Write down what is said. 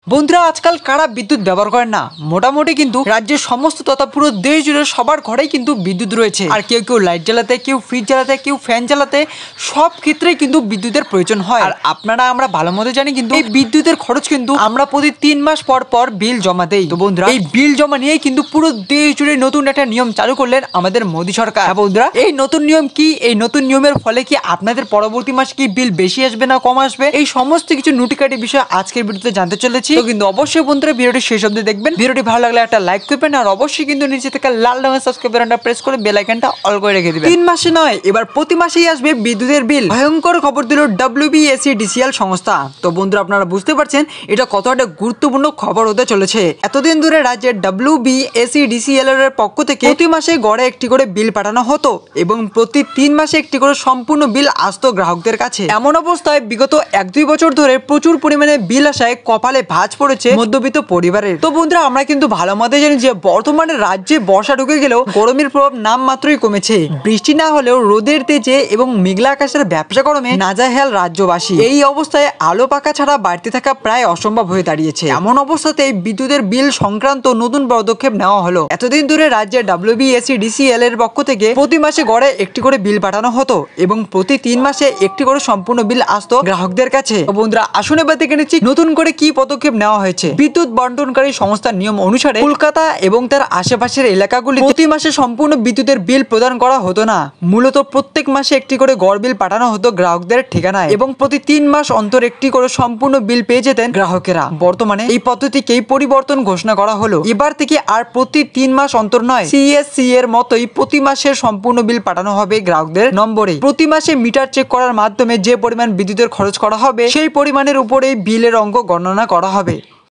বন্ধুরা আজকাল কারা বিদ্যুৎ ব্যবহার করেন না? মোটামুটি কিন্তু রাজ্যের সমস্ত তথা পুরো দেশ জুড়ে সবার ঘরেই কিন্তু বিদ্যুৎ রয়েছে। আর কেউ কেউ লাইট জ্বালাতে, কেউ ফ্রিজ জ্বালাতে, কেউ ফ্যান চালাতে, সব ক্ষেত্রেই কিন্তু বিদ্যুতের প্রয়োজন হয়। আর আপনারা আমরা ভালো মতো জানি কিন্তু এই বিদ্যুতের খরচ কিন্তু আমরা প্রতি 3 মাস পর পর বিল জমা দেই। তো বন্ধুরা এই বিল জমা নিয়ে কিন্তু পুরো দেশ জুড়ে নতুন একটা নিয়ম চালু করলেন আমাদের মোদী সরকার। বন্ধুরা এই নতুন নিয়ম কি? এই নতুন নিয়মের ফলে কি আপনাদের পরবর্তী মাসে কি বিল বেশি আসবে না কম আসবে? এই সমস্ত কিছু নুটিকাটি বিষয় আজকের ভিডিওতে জানতে চলেছি। তো কিন্তু অবশ্যই বন্ধুরা ভিডিওটি শেষ অবধি দেখবেন। ভিডিওটি ভালো লাগলে একটা লাইক করবেন আর অবশ্যই কিন্তু নিচে থেকে লাল রঙের সাবস্ক্রাইব বাটনটা প্রেস করে বেল আইকনটা অল করে রেখে দিবেন। 3 মাসে নয়, এবার প্রতি মাসেই আসবে বিদ্যুতের বিল। ভয়ঙ্কর খবর দিল WBSEDCL সংস্থা। তো বন্ধুরা আপনারা বুঝতে পারছেন এটা কত একটা গুরুত্বপূর্ণ খবর হতে চলেছে। এতদিন ধরে রাজ্যের WBSEDCL এর পক্ষ থেকে প্রতি মাসে গড়ে একটি করে বিল পাঠানো হতো এবং প্রতি 3 মাসে একটি করে সম্পূর্ণ বিল আসতো গ্রাহকদের কাছে। এমন অবস্থায় বিগত 1-2 বছর ধরে প্রচুর পরিমাণে বিল আসায় কপালে ভাঁজ পড়েছে মধ্যবিত্ত পরিবারের। তো বন্ধুরা আমরা কিন্তু ভালো মতো জানি যে বর্তমানে রাজ্যে বর্ষা ঢুকে গেলেও গরমের প্রভাব নাম মাত্রই কমেছে। বৃষ্টি না হলেও রোদের তেজে এবং মেঘলা আকাশের ব্যবসা গরমে নাজেহাল রাজ্যবাসী। এই অবস্থায় আলো পাকা ছাড়া বাড়তে থাকা প্রায় অসম্ভব হয়ে দাঁড়িয়েছে। এমন অবস্থাতেই বিদ্যুতের বিল সংক্রান্ত নতুন পদক্ষেপ নেওয়া হলো। এতদিন ধরে রাজ্যের WBSEDCL এর পক্ষ থেকে প্রতি মাসে গড়ে একটি করে বিল পাঠানো হতো এবং প্রতি 3 মাসে একটি করে সম্পূর্ণ বিল আসতো গ্রাহকদের কাছে। তো বন্ধুরা আসুন এবার দেখে নিচ্ছি নতুন করে কি পদক্ষেপ নেওয়া হয়েছে। বিদ্যুৎ বন্টনকারী সংস্থার নিয়ম অনুসারে কলকাতা এবং তার আশেপাশের এলাকাগুলি প্রতি মাসে সম্পূর্ণ বিদ্যুতের বিল প্রদান করা হতো না। মূলত প্রত্যেক মাসে একটি করে গড় বিল পাঠানো হতো গ্রাহকদের ঠিকানায় এবং প্রতি 3 মাস অন্তর একটি করে সম্পূর্ণ বিল পেয়ে যেতেন গ্রাহকেরা। বর্তমানে এই পদ্ধতিকেই পরিবর্তন ঘোষণা করা হলো। এবার থেকে আর প্রতি 3 মাস অন্তর নয়, CSC এর মতোই প্রতি মাসের সম্পূর্ণ বিল পাঠানো হবে গ্রাহকদের নম্বরে। প্রতি মাসে মিটার চেক করার মাধ্যমে যে পরিমাণ বিদ্যুতের খরচ করা হবে সেই পরিমাণের উপরেই বিলের অঙ্ক গণনা করা হবে।